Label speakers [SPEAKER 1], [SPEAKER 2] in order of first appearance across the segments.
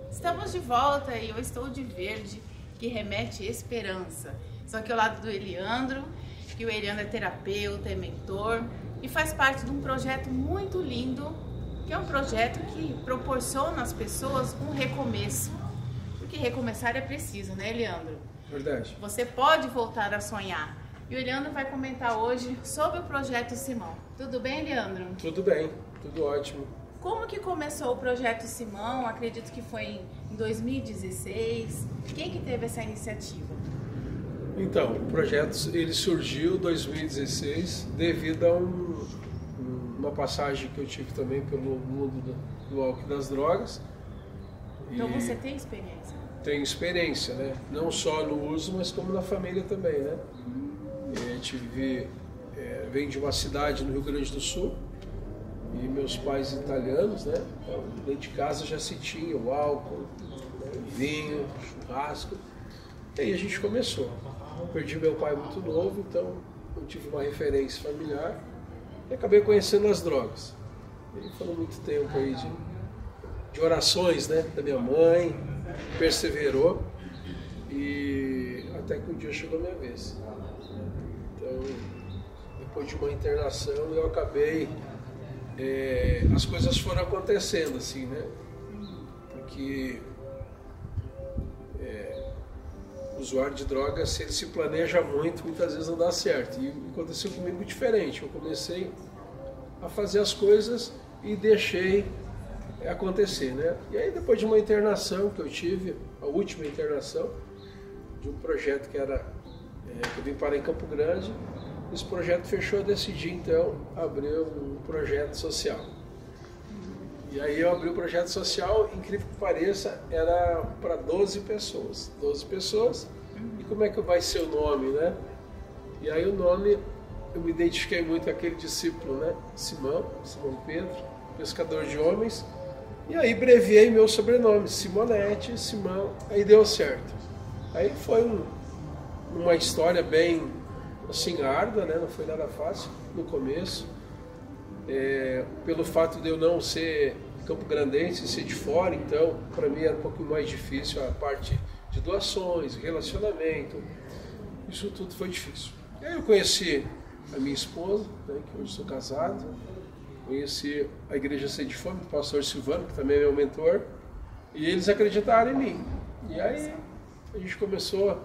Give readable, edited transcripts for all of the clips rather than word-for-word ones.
[SPEAKER 1] Estamos de volta e eu estou de verde, que remete esperança. Estou aqui ao lado do Eliandro, que o Eliandro é terapeuta, é mentor e faz parte de um projeto muito lindo, que é um projeto que proporciona às pessoas um recomeço. Porque recomeçar é preciso, né, Eliandro?
[SPEAKER 2] Verdade.
[SPEAKER 1] Você pode voltar a sonhar. E o Eliandro vai comentar hoje sobre o Projeto Simão. Tudo bem, Eliandro?
[SPEAKER 2] Tudo bem, tudo ótimo.
[SPEAKER 1] Como que começou o Projeto Simão? Acredito que foi em 2016. Quem que teve essa iniciativa?
[SPEAKER 2] Então, o projeto ele surgiu em 2016 devido a uma passagem que eu tive também pelo mundo do álcool e das drogas.
[SPEAKER 1] Então você tem experiência?
[SPEAKER 2] Tenho experiência, né? Não só no uso, mas como na família também, né? A gente vem de uma cidade no Rio Grande do Sul e meus pais italianos, né? Então, dentro de casa já se tinha o álcool, né? O vinho, o churrasco. E aí a gente começou. Perdi meu pai muito novo, então eu tive uma referência familiar e acabei conhecendo as drogas. E foram muito tempo aí de orações, né? Da minha mãe, perseverou e até que um dia chegou a minha vez. Então, depois de uma internação, eu acabei... as coisas foram acontecendo assim, né? Porque o usuário de drogas, se ele se planeja muito, muitas vezes não dá certo. E aconteceu comigo diferente. Eu comecei a fazer as coisas e deixei acontecer, né? E aí, depois de uma internação que eu tive, a última internação, de um projeto que eu vim parar em Campo Grande, esse projeto fechou, eu decidi então abrir um projeto social. E aí eu abri o projeto social, incrível que pareça, era para 12 pessoas. 12 pessoas, e como é que vai ser o nome, né? E aí o nome, eu me identifiquei muito com aquele discípulo, né? Simão Pedro, pescador de homens. E aí abreviei meu sobrenome, Simonetti, Simão, aí deu certo. Aí foi uma história bem assim, árdua, né? Não foi nada fácil no começo. Pelo fato de eu não ser campograndense, ser de fora, então para mim era um pouco mais difícil a parte de doações, relacionamento, isso tudo foi difícil. E aí eu conheci a minha esposa, né, que hoje sou casado, conheci a Igreja Sede de Fome do pastor Silvano, que também é meu mentor, e eles acreditaram em mim. E aí a gente começou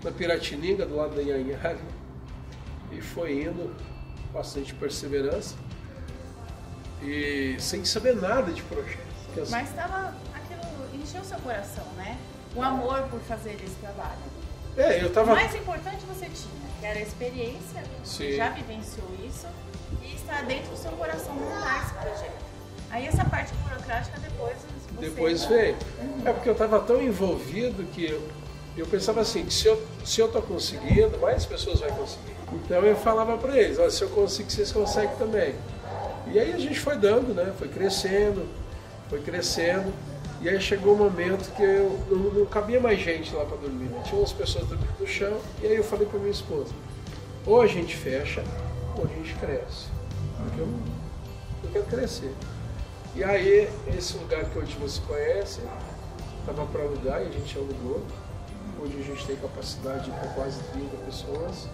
[SPEAKER 2] na Piratininga, do lado da Inhanhari, e foi indo, bastante perseverança, e sem saber nada de projeto.
[SPEAKER 1] Mas aquilo encheu seu coração, né? O amor por fazer esse trabalho. O mais importante você tinha, que era a experiência, você já vivenciou isso, e está dentro do seu coração montar esse projeto. Aí essa parte burocrática
[SPEAKER 2] depois veio. Porque eu estava tão envolvido que eu pensava assim, que se eu estou conseguindo, mais pessoas vão conseguir. Então eu falava para eles, olha, se eu consigo, vocês conseguem também. E aí a gente foi dando, né? Foi crescendo. E aí chegou um momento que não cabia mais gente lá para dormir, né? Tinha umas pessoas dormindo no chão, e aí eu falei para minha esposa, ou a gente fecha, ou a gente cresce. Porque eu quero crescer. E aí, esse lugar que hoje você conhece, estava para alugar e a gente alugou. Hoje a gente tem capacidade para quase 30 pessoas.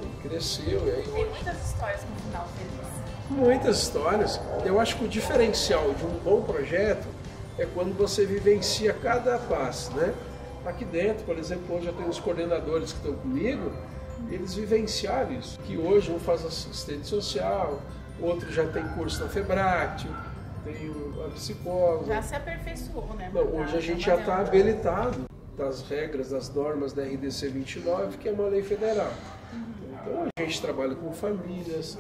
[SPEAKER 2] E cresceu. E aí
[SPEAKER 1] tem muitas histórias no final feliz.
[SPEAKER 2] Muitas histórias. Eu acho que o diferencial de um bom projeto é quando você vivencia cada passo, né? Aqui dentro, por exemplo, hoje eu tenho os coordenadores que estão comigo, eles vivenciaram isso. Que hoje um faz assistente social, outro já tem curso na Febrate, tem uma psicóloga.
[SPEAKER 1] Já se aperfeiçoou, né?
[SPEAKER 2] Não, hoje a gente já está habilitado das regras, das normas da RDC 29, que é uma lei federal. Então a gente trabalha com famílias.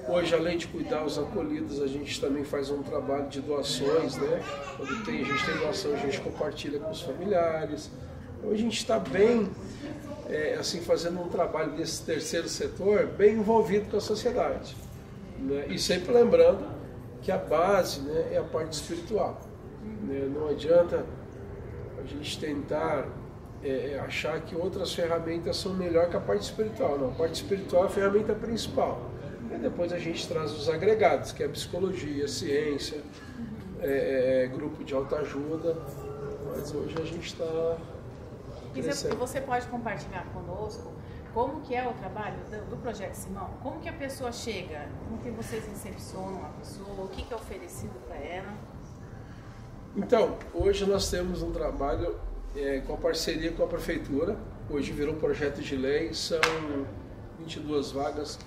[SPEAKER 2] Hoje, além de cuidar os acolhidos, a gente também faz um trabalho de doações, né? Quando a gente tem doação, a gente compartilha com os familiares. Então a gente está bem, assim, fazendo um trabalho desse terceiro setor bem envolvido com a sociedade, né? E sempre lembrando que a base, né, é a parte espiritual, né? Não adianta a gente tentar achar que outras ferramentas são melhor que a parte espiritual. Não, a parte espiritual é a ferramenta principal. E depois a gente traz os agregados, que é a psicologia, a ciência, grupo de autoajuda, mas hoje a gente está crescendo.
[SPEAKER 1] E você pode compartilhar conosco como que é o trabalho do Projeto Simão? Como que a pessoa chega? Como que vocês recepcionam a pessoa? O que é oferecido para ela?
[SPEAKER 2] Então, hoje nós temos um trabalho com a parceria com a Prefeitura. Hoje virou um projeto de lei, são 22 vagas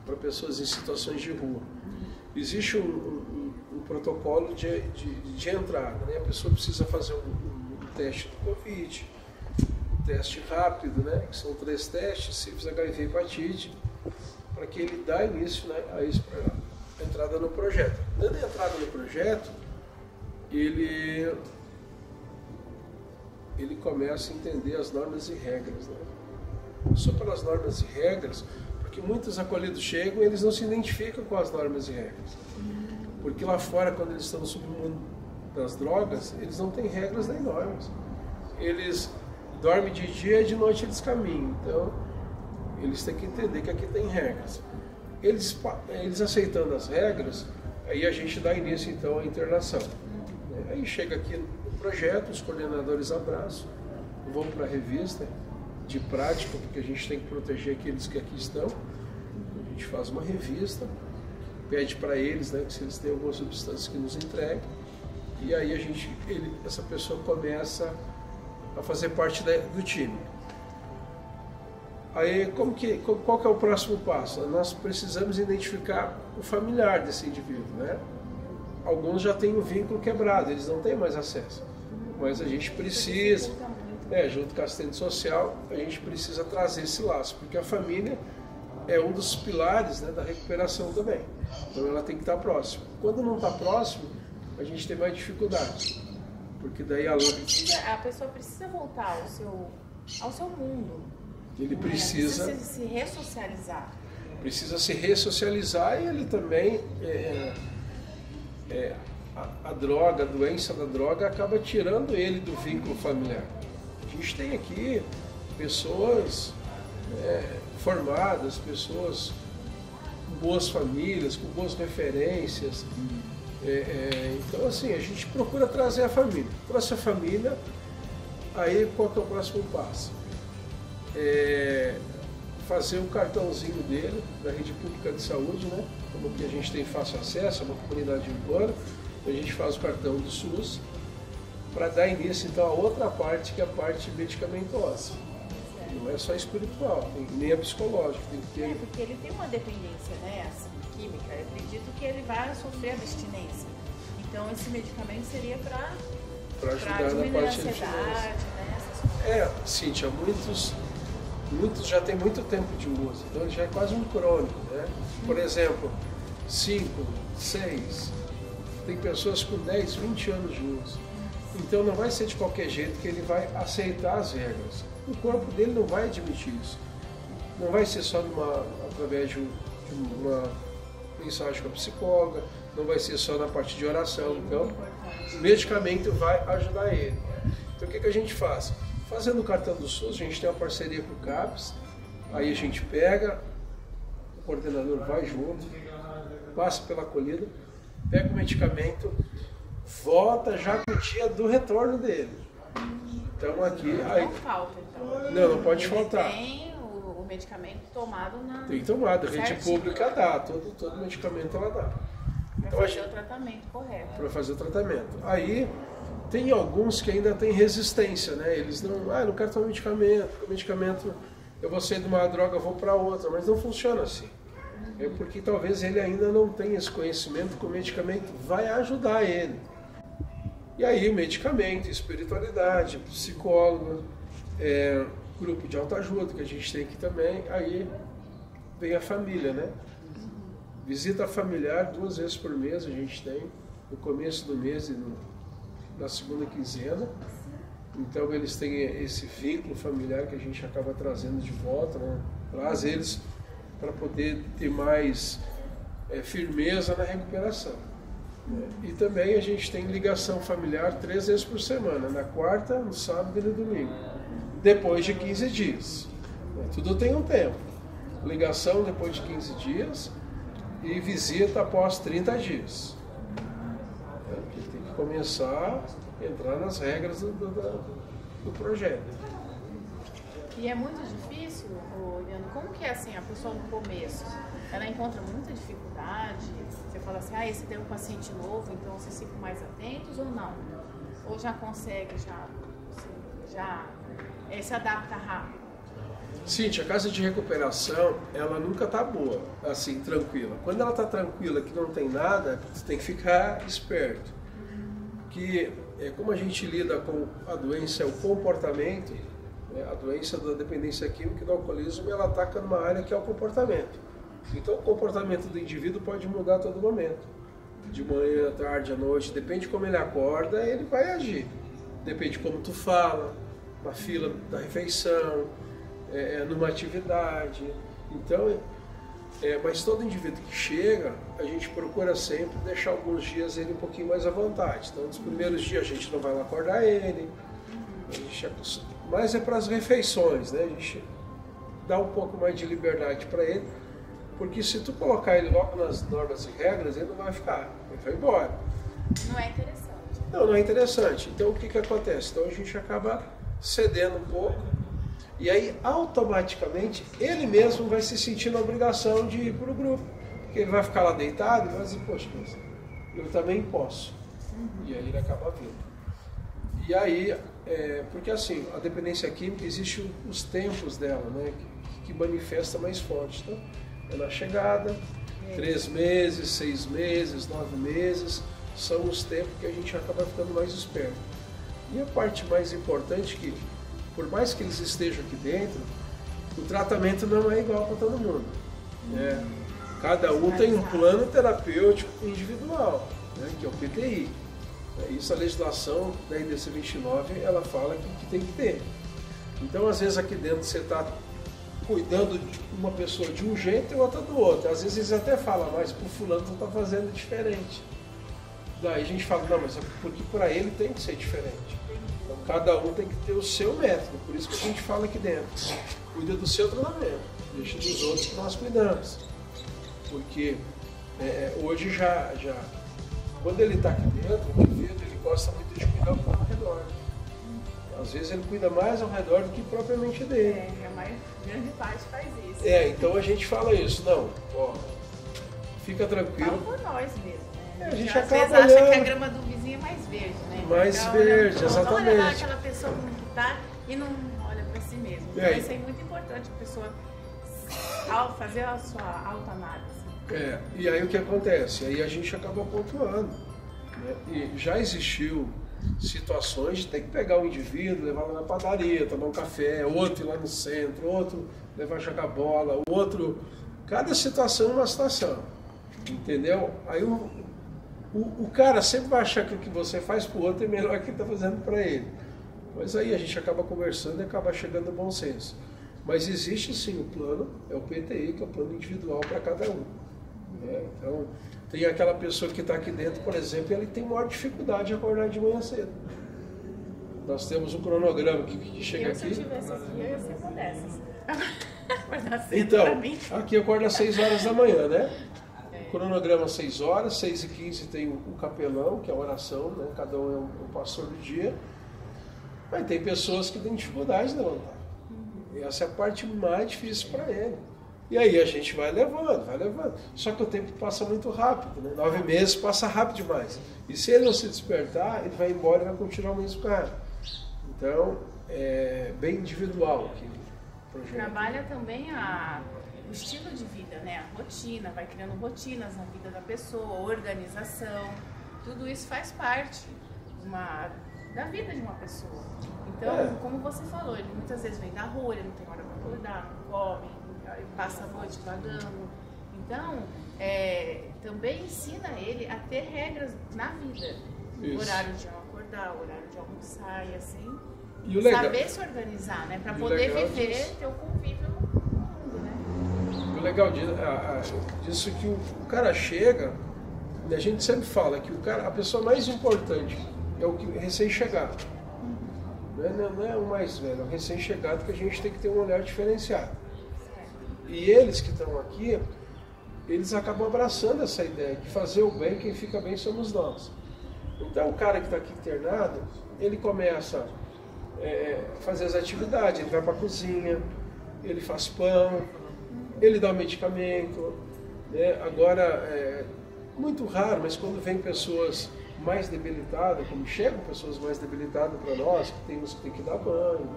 [SPEAKER 2] para pessoas em situações de rua. Existe um protocolo de entrada, né? A pessoa precisa fazer um teste do Covid, um teste rápido, né? Que são 3 testes, sífilis, HIV e hepatite, para que ele dê início, né, a entrada no projeto. Dando a entrada no projeto, ele começa a entender as normas e regras, né? Só pelas normas e regras, porque muitos acolhidos chegam e eles não se identificam com as normas e regras. Porque lá fora, quando eles estão no submundo das drogas, eles não têm regras nem normas. Eles dormem de dia e de noite eles caminham. Então, eles têm que entender que aqui tem regras. Eles aceitando as regras, aí a gente dá início então à internação. Aí chega aqui no projeto, os coordenadores abraçam, vão para a revista de prática, porque a gente tem que proteger aqueles que aqui estão. A gente faz uma revista, pede para eles, né, que se eles têm alguma substância que nos entregue, e aí essa pessoa começa a fazer parte do time. Aí qual que é o próximo passo? Nós precisamos identificar o familiar desse indivíduo, né? Alguns já têm o vínculo quebrado, eles não têm mais acesso, mas a gente precisa, junto com a assistente social, a gente precisa trazer esse laço, porque a família é um dos pilares, né, da recuperação também. Então ela tem que estar próxima. Quando não está próximo, a gente tem mais dificuldade, porque daí a
[SPEAKER 1] pessoa precisa voltar ao seu mundo.
[SPEAKER 2] Ele precisa
[SPEAKER 1] se ressocializar.
[SPEAKER 2] Precisa se ressocializar e ele também a droga, a doença da droga acaba tirando ele do vínculo familiar. A gente tem aqui pessoas formadas, pessoas com boas famílias, com boas referências. Então, assim, a gente procura trazer a família. Trouxe a família, aí qual que é o próximo passo? Fazer o cartãozinho dele, da rede pública de saúde, né? Como que a gente tem fácil acesso, é uma comunidade urbana, a gente faz o cartão do SUS, para dar início então a outra parte, que é a parte medicamentosa. Não é só espiritual, nem a psicológica. Tem que ter...
[SPEAKER 1] porque ele tem uma dependência, né, assim, química. Eu acredito que ele vai sofrer abstinência. Então esse medicamento seria para
[SPEAKER 2] ajudar na parte de
[SPEAKER 1] ansiedade, né?
[SPEAKER 2] Cíntia, muitos já têm muito tempo de uso, então ele já é quase um crônico, né? Por exemplo, 5, 6, tem pessoas com 10, 20 anos de uso. Então não vai ser de qualquer jeito que ele vai aceitar as regras. O corpo dele não vai admitir isso. Não vai ser só através de uma mensagem com a psicóloga, não vai ser só na parte de oração. Então, o medicamento vai ajudar ele. Então o que a gente faz? Fazendo o cartão do SUS, a gente tem uma parceria com o CAPES, aí a gente pega, o coordenador vai junto, passa pela acolhida, pega o medicamento, volta já no dia do retorno dele. Então aqui...
[SPEAKER 1] Não falta, então.
[SPEAKER 2] Não pode faltar.
[SPEAKER 1] Tem o medicamento tomado na...
[SPEAKER 2] Tem tomado, a rede pública dá, todo medicamento ela dá.
[SPEAKER 1] Para fazer o tratamento correto.
[SPEAKER 2] Para fazer o tratamento. Aí... Tem alguns que ainda têm resistência, né? Eles não quero tomar medicamento, o medicamento, eu vou sair de uma droga, vou para outra, mas não funciona assim. É porque talvez ele ainda não tenha esse conhecimento que o medicamento vai ajudar ele. E aí, medicamento, espiritualidade, psicólogo, grupo de autoajuda que a gente tem aqui também, aí vem a família, né? Visita familiar 2 vezes por mês a gente tem, no começo do mês e na segunda quinzena. Então eles têm esse vínculo familiar que a gente acaba trazendo de volta, né? Traz eles para poder ter mais firmeza na recuperação. E também a gente tem ligação familiar 3 vezes por semana, na quarta, no sábado e no domingo, depois de 15 dias. Tudo tem um tempo. Ligação depois de 15 dias e visita após 30 dias. Tem que que começar a entrar nas regras do projeto.
[SPEAKER 1] E é muito difícil, Leandro, como que é assim, a pessoa no começo? Ela encontra muita dificuldade? Você fala assim, esse tem um paciente novo, então vocês ficam mais atentos ou não? Ou já consegue, se adapta rápido?
[SPEAKER 2] Cíntia, a casa de recuperação, ela nunca tá boa, assim, tranquila. Quando ela tá tranquila, que não tem nada, você tem que ficar esperto. Que como a gente lida com a doença, é o comportamento, né? A doença da dependência química e do alcoolismo, ela ataca numa área que é o comportamento. Então o comportamento do indivíduo pode mudar a todo momento. De manhã, à tarde, à noite, depende de como ele acorda, ele vai agir. Depende de como tu fala, na fila da refeição, numa atividade. Então, mas todo indivíduo que chega, a gente procura sempre deixar alguns dias ele um pouquinho mais à vontade. Então, nos primeiros dias a gente não vai lá acordar ele, mas é para as refeições, né? A gente dá um pouco mais de liberdade para ele, porque se tu colocar ele logo nas normas e regras, ele não vai ficar, ele vai embora.
[SPEAKER 1] Não é interessante.
[SPEAKER 2] Não é interessante. Então, o que acontece? Então, a gente acaba cedendo um pouco, e aí automaticamente ele mesmo vai se sentir na obrigação de ir para o grupo, porque ele vai ficar lá deitado e vai dizer, poxa, mas eu também posso. E aí ele acaba vindo. E aí, porque assim, a dependência química, existe os tempos dela, né, que manifesta mais forte. Então, é na chegada, 3 meses, 6 meses, 9 meses, são os tempos que a gente acaba ficando mais esperto. E a parte mais importante que, por mais que eles estejam aqui dentro, o tratamento não é igual para todo mundo. Né? Cada um tem um plano terapêutico individual, né? Que é o PTI. Isso a legislação da IDC 29 ela fala que tem que ter. Então, às vezes aqui dentro você está cuidando de uma pessoa de um jeito e outra do outro. Às vezes eles até falam, mas para o fulano tu está fazendo diferente. Daí a gente fala, não, mas é porque para ele tem que ser diferente. Então cada um tem que ter o seu método, por isso que a gente fala aqui dentro. Cuida do seu tratamento, deixa dos outros que nós cuidamos. Porque hoje já quando ele está aqui dentro, o indivíduo, ele gosta muito de cuidar do ao redor. Às vezes ele cuida mais ao redor do que propriamente dele.
[SPEAKER 1] A grande parte faz isso.
[SPEAKER 2] Então a gente fala isso, não, fica tranquilo.
[SPEAKER 1] Fala por nós mesmo.
[SPEAKER 2] A gente
[SPEAKER 1] às
[SPEAKER 2] acaba
[SPEAKER 1] vezes acha
[SPEAKER 2] olhando.
[SPEAKER 1] que a grama do vizinho é mais verde, né?
[SPEAKER 2] Mais
[SPEAKER 1] então,
[SPEAKER 2] verde, exatamente.
[SPEAKER 1] Olha lá aquela pessoa como que tá e não olha para si mesmo. Então isso é muito importante, a pessoa fazer a sua autoanálise.
[SPEAKER 2] E aí o que acontece? Aí a gente acaba pontuando. Né? E já existiu situações de ter que pegar um indivíduo, levar lá na padaria, tomar um café, outro ir lá no centro, outro levar jogar bola, outro... Cada situação é uma situação. Entendeu? Aí o cara sempre vai achar que o que você faz para o outro é melhor que está fazendo para ele. Mas aí a gente acaba conversando e acaba chegando ao bom senso. Mas existe sim o plano, é o PTI, que é o plano individual para cada um. Né? Então, tem aquela pessoa que está aqui dentro, por exemplo, ele tem maior dificuldade de acordar de manhã cedo. Nós temos um cronograma que chega aqui.
[SPEAKER 1] Se eu tivesse aqui, eu ia ser uma dessas. Acordar cedo
[SPEAKER 2] então,
[SPEAKER 1] pra mim.
[SPEAKER 2] aqui acorda às 6 horas da manhã, né? Cronograma 6 horas, 6h15 tem o capelão, que é a oração, né? Cada um é um pastor do dia. Mas tem pessoas que têm dificuldade de levantar. E essa é a parte mais difícil para ele. E aí a gente vai levando, vai levando. Só que o tempo passa muito rápido, né? 9 meses passa rápido demais. E se ele não se despertar, ele vai embora e vai continuar o mesmo cara. Então, é bem individual aqui o projeto.
[SPEAKER 1] Trabalha também o estilo de vida, né? A rotina, vai criando rotinas na vida da pessoa, organização, tudo isso faz parte da vida de uma pessoa. Então, como você falou, ele muitas vezes vem da rua, ele não tem hora para acordar, não come, passa a noite vagando. Então, também ensina ele a ter regras na vida. Isso. Horário de acordar, horário de almoçar e assim.
[SPEAKER 2] E o legal,
[SPEAKER 1] saber se organizar, né? Para poder viver, ter o convívio no mundo, né?
[SPEAKER 2] O legal disso é que o cara chega, e a gente sempre fala que a pessoa mais importante é o que recém-chegado. Não é o mais velho, é o recém-chegado que a gente tem que ter um olhar diferenciado. E eles que estão aqui, eles acabam abraçando essa ideia de fazer o bem, quem fica bem somos nós. Então o cara que está aqui internado, ele começa a fazer as atividades, ele vai para a cozinha, ele faz pão, ele dá o medicamento, né? Agora, muito raro, mas quando vem pessoas mais debilitadas, como chegam pessoas mais debilitadas para nós, que tem uns que tem que dar banho,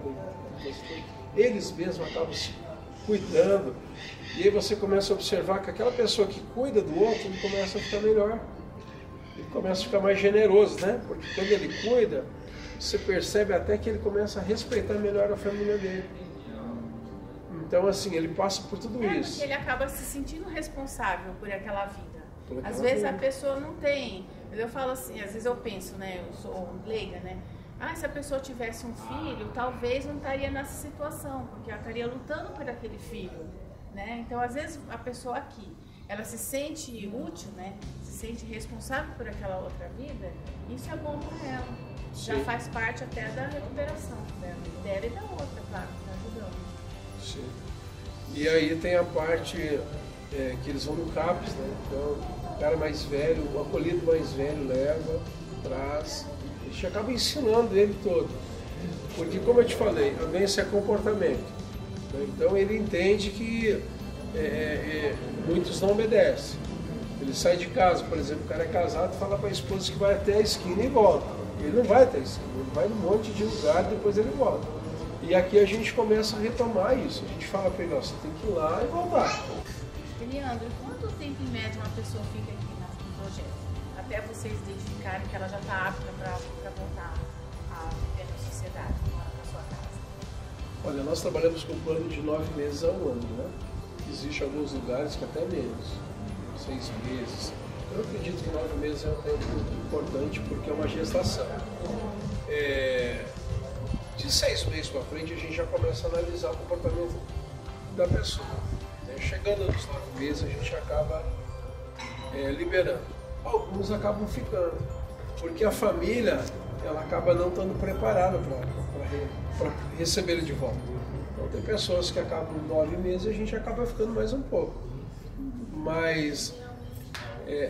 [SPEAKER 2] eles mesmos acabam se cuidando, e aí você começa a observar que aquela pessoa que cuida do outro, ele começa a ficar melhor, ele começa a ficar mais generoso, né? Porque quando ele cuida, você percebe até que ele começa a respeitar melhor a família dele. Então, assim, ele passa por tudo isso.
[SPEAKER 1] Porque ele acaba se sentindo responsável por aquela vida. Às vezes a pessoa não tem. Eu falo assim, às vezes eu penso, né? Eu sou leiga, né? Se a pessoa tivesse um filho, talvez não estaria nessa situação, porque ela estaria lutando por aquele filho, né? Então, às vezes a pessoa aqui, ela se sente útil, né? Se sente responsável por aquela outra vida. Isso é bom para ela.
[SPEAKER 2] Sim.
[SPEAKER 1] Já faz parte até da recuperação dela e da outra, claro, que está ajudando.
[SPEAKER 2] Sim. E aí tem a parte que eles vão no CAPS, né? Então, o cara mais velho, o acolhido mais velho leva, traz, a gente acaba ensinando ele todo. Porque, como eu te falei, a doença é comportamento. Né? Então, ele entende que muitos não obedecem. Ele sai de casa, por exemplo, o cara é casado e fala para a esposa que vai até a esquina e volta. Ele não vai até a esquina, ele vai num monte de lugar e depois ele volta. E aqui a gente começa a retomar isso. A gente fala para ele, você tem que ir lá e voltar.
[SPEAKER 1] Leandro, quanto tempo em média uma pessoa fica aqui no projeto? Até vocês identificarem que ela já está apta para voltar a viver na sociedade, na sua casa?
[SPEAKER 2] Olha, nós trabalhamos com um plano de 9 meses a um ano, né? Existem alguns lugares que até menos, 6 meses. Eu acredito que 9 meses é um tempo importante porque é uma gestação. De 6 meses para frente, a gente já começa a analisar o comportamento da pessoa. Chegando nos 9 meses, a gente acaba liberando. Alguns acabam ficando, porque a família ela acaba não estando preparada para receber ele de volta. Então, tem pessoas que acabam 9 meses e a gente acaba ficando mais um pouco. Mas,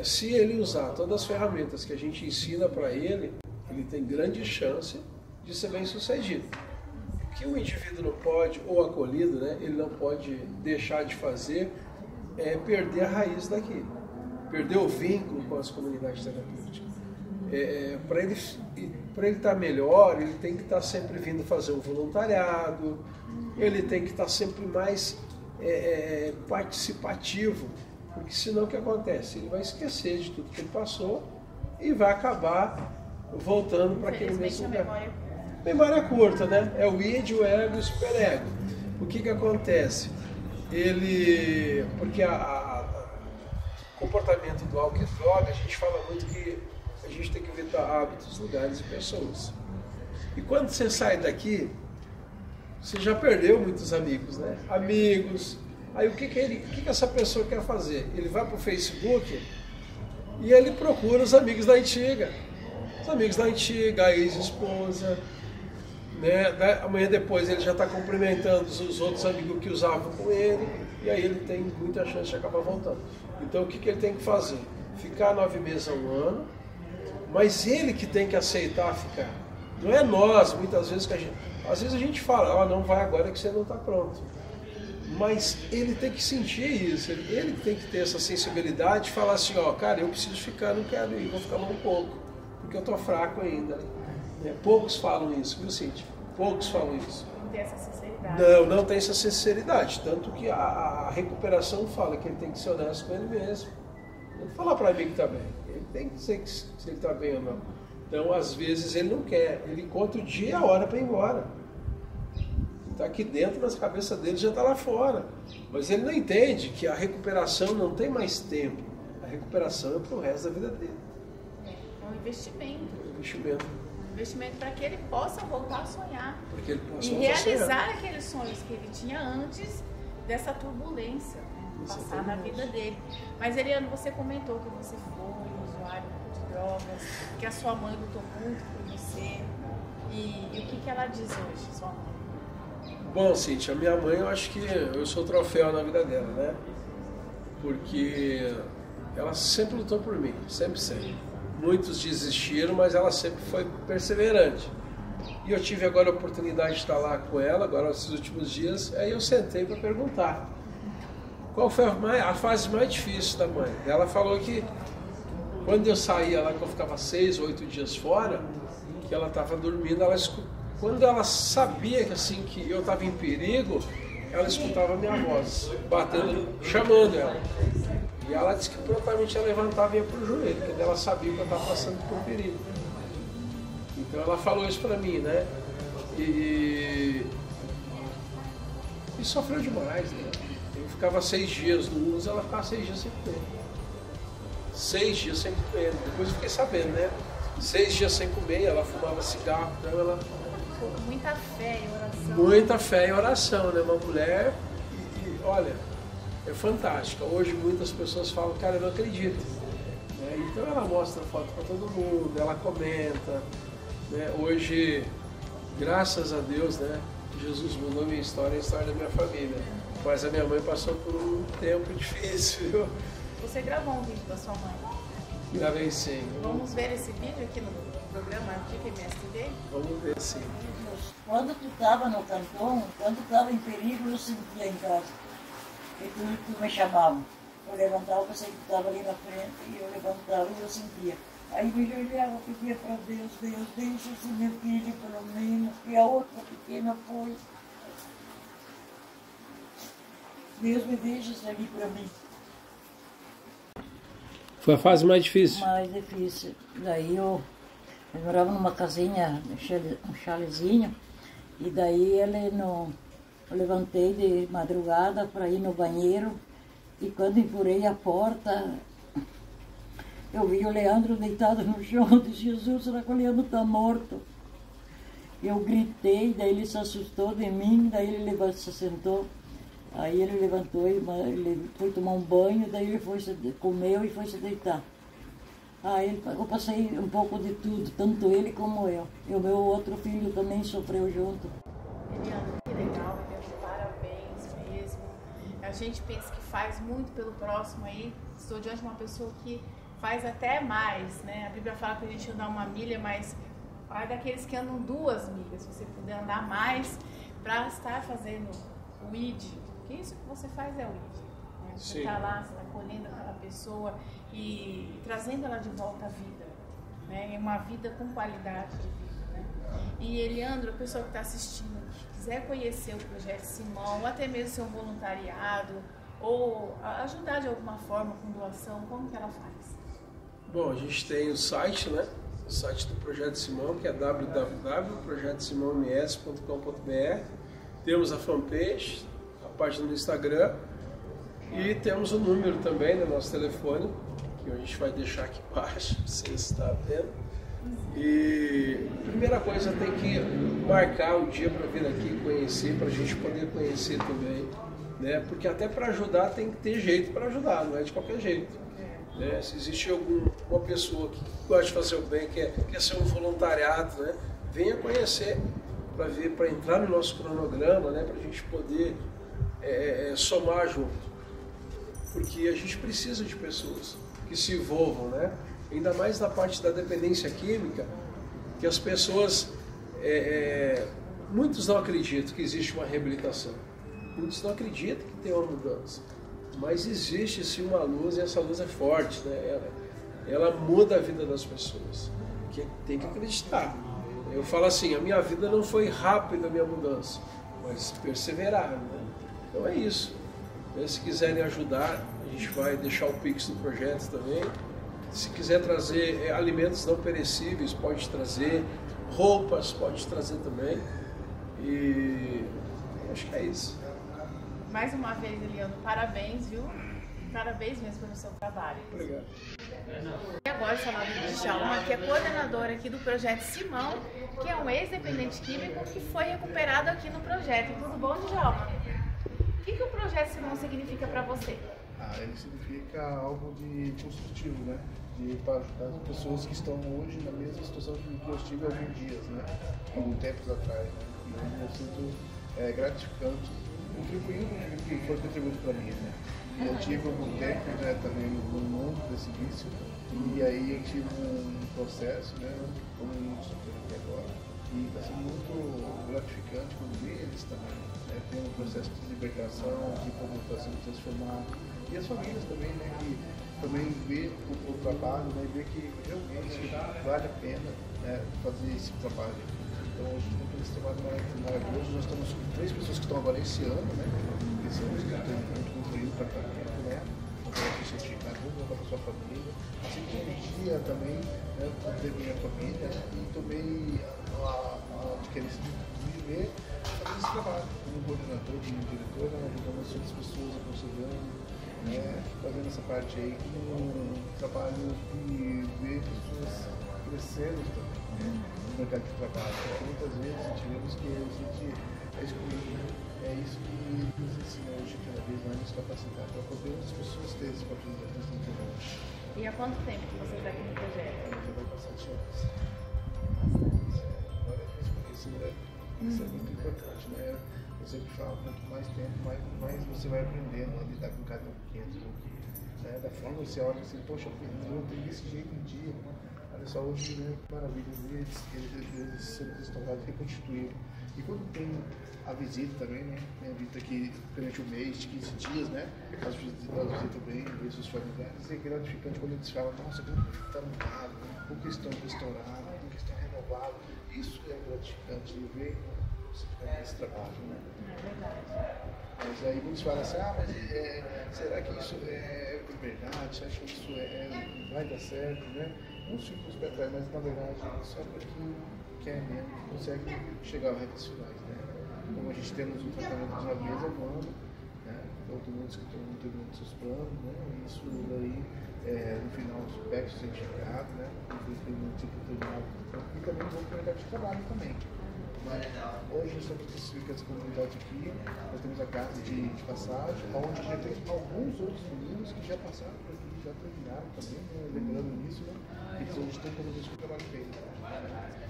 [SPEAKER 2] se ele usar todas as ferramentas que a gente ensina para ele, ele tem grande chance de ser bem sucedido. O que o indivíduo não pode, ou acolhido, né, ele não pode deixar de fazer é perder a raiz daqui, perder o vínculo com as comunidades terapêuticas. Para ele estar melhor, ele tem que estar sempre vindo fazer um voluntariado, ele tem que estar sempre mais participativo, porque senão o que acontece? Ele vai esquecer de tudo que ele passou e vai acabar voltando para aquele mesmo lugar. Memória curta, né? É o id, o ego e o superego. O que acontece? Porque o comportamento do álcool e droga, a gente fala muito que a gente tem que evitar hábitos, lugares e pessoas. E quando você sai daqui, você já perdeu muitos amigos, né? Amigos. Aí o que essa pessoa quer fazer? Ele vai para o Facebook e ele procura os amigos da antiga. Os amigos da antiga, a ex-esposa. Né? Amanhã depois ele já está cumprimentando os outros amigos que usavam com ele, e aí ele tem muita chance de acabar voltando. Então o que ele tem que fazer? Ficar 9 meses a um ano, mas ele que tem que aceitar ficar. Não é nós, muitas vezes, às vezes a gente fala, não vai agora que você não está pronto. Mas ele tem que sentir isso, ele tem que ter essa sensibilidade e falar assim, cara, eu preciso ficar, não quero ir, vou ficar mais um pouco, porque eu estou fraco ainda. Poucos falam isso, viu, Cíntia? Poucos falam isso.
[SPEAKER 1] Não tem essa sinceridade.
[SPEAKER 2] Não tem essa sinceridade. Tanto que a recuperação fala que ele tem que ser honesto com ele mesmo. Não falar para mim que está bem. Ele tem que dizer se ele está bem ou não. Então, às vezes, ele não quer. Ele conta o dia e a hora para ir embora. Está aqui dentro, mas a cabeça dele já está lá fora. Mas ele não entende que a recuperação não tem mais tempo. A recuperação é para o resto da vida dele.
[SPEAKER 1] É um investimento.
[SPEAKER 2] Investimento
[SPEAKER 1] para que ele possa voltar a sonhar.
[SPEAKER 2] Porque ele possa
[SPEAKER 1] e realizar aqueles sonhos que ele tinha antes dessa turbulência, né? Passar na vida dele. Mas, Eliane, você comentou que você foi usuário de drogas, que a sua mãe lutou muito por você. E o que ela diz hoje, sua mãe?
[SPEAKER 2] Bom, Cíntia, a minha mãe, eu acho que eu sou troféu na vida dela, né? Porque ela sempre lutou por mim, sempre. muitos desistiram, mas ela sempre foi perseverante. E eu tive agora a oportunidade de estar lá com ela, agora nesses últimos dias, aí eu sentei para perguntar qual foi a fase mais difícil da mãe. Ela falou que quando eu saía lá, que eu ficava 6 ou 8 dias fora, que ela estava dormindo, quando ela sabia que, assim, que eu estava em perigo, ela escutava a minha voz, batendo, chamando ela. E ela disse que prontamente ela levantava e ia para o joelho, porque ela sabia que eu estava passando por perigo. Então ela falou isso para mim, né? E sofreu demais, né? Eu ficava 6 dias no USE, ela ficava 6 dias sem comer. 6 dias sem comer. Depois eu fiquei sabendo, né? 6 dias sem comer, ela fumava cigarro, então ela...
[SPEAKER 1] Muita fé e oração.
[SPEAKER 2] Muita fé e oração, né? Uma mulher, olha, é fantástica. Hoje muitas pessoas falam, cara, eu não acredito. Né? Então ela mostra foto para todo mundo, ela comenta. Né? Hoje, graças a Deus, né? Jesus mudou minha história e a história da minha família. Mas a minha mãe passou por um tempo difícil, viu?
[SPEAKER 1] Você gravou um vídeo da sua mãe?
[SPEAKER 2] Gravei sim.
[SPEAKER 1] Vamos ver esse vídeo aqui no programa Dica MSTV?
[SPEAKER 2] Vamos ver sim.
[SPEAKER 3] Quando tu estava no cantão, quando estava em perigo, eu sentia em casa. E tu me chamava. Eu levantava, eu pensei que tu estava ali na frente, e eu levantava e eu sentia. Aí eu olhava, pedia para Deus, deixa esse meu filho pelo menos, que a outra pequena foi. Deus me deixa isso ali para mim.
[SPEAKER 2] Foi a fase mais difícil?
[SPEAKER 3] Mais difícil. Daí eu morava numa casinha, um chalezinho, e daí eu levantei de madrugada para ir no banheiro, e quando empurrei a porta, eu vi o Leandro deitado no chão. Eu disse, Jesus, será que o Leandro está morto? Eu gritei, daí ele se assustou de mim, daí ele se sentou. Aí ele levantou, ele foi tomar um banho, daí ele comeu e foi se deitar. Aí eu passei um pouco de tudo, tanto ele como eu. E o meu outro filho também sofreu junto.
[SPEAKER 1] Eliana, que legal, meu, parabéns mesmo. A gente pensa que faz muito pelo próximo aí. Estou diante de uma pessoa que faz até mais, né? A Bíblia fala para a gente andar 1 milha, mas é daqueles que andam 2 milhas. Se você puder andar mais para estar fazendo o ID. Porque isso que você faz é o ID. Né? Você está lá, você está acolhendo aquela pessoa e trazendo ela de volta à vida. Né? É uma vida com qualidade de vida. Né? E Eliandro, a pessoa que está assistindo, quiser conhecer o Projeto Simão, ou até mesmo ser um voluntariado, ou ajudar de alguma forma com doação, como que ela faz?
[SPEAKER 2] Bom, a gente tem o site, né? O site do Projeto Simão, que é www.projetosimaoms.com.br. Temos a fanpage, a página no Instagram, e temos o número também, né, nosso telefone, que a gente vai deixar aqui embaixo, você está vendo. E a primeira coisa, tem que marcar o dia para vir aqui conhecer, para a gente poder conhecer também, né? Porque até para ajudar tem que ter jeito para ajudar, não é de qualquer jeito. Né? Se existe uma pessoa que gosta de fazer o bem, quer ser um voluntariado, né? Venha conhecer para entrar no nosso cronograma, né? Para a gente poder somar junto. Porque a gente precisa de pessoas que se envolvam, né? Ainda mais na parte da dependência química, que as pessoas, muitos não acreditam que existe uma reabilitação, muitos não acreditam que tem uma mudança, mas existe sim uma luz, e essa luz é forte, né? Ela muda a vida das pessoas, que tem que acreditar. Eu falo assim, a minha vida não foi rápida, a minha mudança, mas perseverar, né? Então é isso. Se quiserem ajudar, a gente vai deixar o Pix do projeto também. Se quiser trazer alimentos não perecíveis, pode trazer. Roupas, pode trazer também. E acho que é isso.
[SPEAKER 1] Mais uma vez, Eliano, parabéns, viu? Parabéns mesmo pelo seu trabalho.
[SPEAKER 2] Obrigado.
[SPEAKER 1] E agora, falando de Djalma, que é coordenadora aqui do Projeto Simão, que é um ex-dependente químico que foi recuperado aqui no projeto. Tudo bom, Djalma? O que o Projeto Simão significa para você?
[SPEAKER 4] Ele significa algo de construtivo, né? Para ajudar as pessoas que estão hoje na mesma situação que eu estive há alguns dias, né? Alguns tempos atrás, né? E eu sinto gratificante contribuindo com o que foi contribuído para mim, né? Eu tive algum tempo, né, também no mundo desse vício, E aí eu tive um processo, né, como muitos aqui agora, e está sendo muito gratificante quando ver eles também, né, ter um processo de libertação, de como está sendo transformado. E as famílias também, né, que também vê o trabalho, né, ver que realmente vale a pena, né, fazer esse trabalho. Então hoje tem esse trabalho maravilhoso. Nós estamos com 3 pessoas que estão agora esse ano, né, esse ano que estão construindo o tratamento, né, o certificado, para a sua família. Assim como um dia também, né, eu ter minha família e tomei a diferença de viver fazer esse trabalho como coordenador, como diretor, né, ajudando as outras pessoas, aconselhando, né, fazendo essa parte aí como um trabalho de ver pessoas crescendo também, né, no mercado de trabalho. Porque muitas vezes a gente vemos que a gente é excluído. É isso que nos ensina hoje cada vez mais nos capacitar para poder as pessoas terem esse papel que nós estamos tendo hoje.
[SPEAKER 1] E há quanto tempo que você está aqui no projeto?
[SPEAKER 4] Já vai passar 7 anos. Agora isso é muito importante, né? Eu sempre falo, quanto mais tempo, mais você vai aprendendo a lidar com cada um que entra aqui. Né? Da forma que você olha assim, poxa, eu tenho desse jeito um dia. Olha só, hoje, né, que maravilha, eles sendo restaurados, reconstituídos. E quando tem a visita também, né? Minha visita aqui durante um mês, de 15 dias, né? As visitas bem, ver seus familiares. É gratificante quando eles falam, nossa, como que está mudado, como que estão restaurados, como que estão renovados. Isso é gratificante de ver esse trabalho, né?
[SPEAKER 1] É verdade.
[SPEAKER 4] Mas aí muitos falam assim, mas será que isso é verdade? Você acha que isso vai dar certo, né? Uns ficam os pés atrás, mas na verdade só para quem quer mesmo, consegue chegar aos retos finais, né? Como a gente temos um tratamento de uma vez ao ano, né? Todo mundo que todo mundo terminando seus planos, né? E isso daí, no final, pega o certificado, né? Tem um tipo determinado. E também vou para o mercado de trabalho também. Mas hoje nós estamos classificando essa comunidade aqui, nós temos a casa de passagem, onde já tem alguns outros meninos que já passaram por aqui, já terminaram também, né? Lembrando nisso, né? Eles hoje estão como o trabalho feito.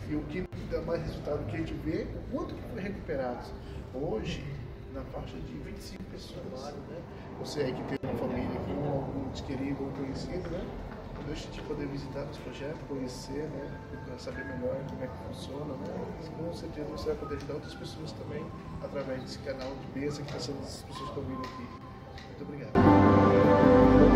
[SPEAKER 4] E o que dá mais resultado que a gente vê, o quanto que foi recuperado. Hoje, na faixa de 25 pessoas, né? Você aí que tem uma família com algum querido ou conhecido, né? Deixa de poder visitar os projetos, conhecer, né? Para saber melhor como é que funciona, né? Com certeza você vai poder ajudar outras pessoas também através desse canal de bênção que está sendo as pessoas que estão vindo aqui. Muito obrigado.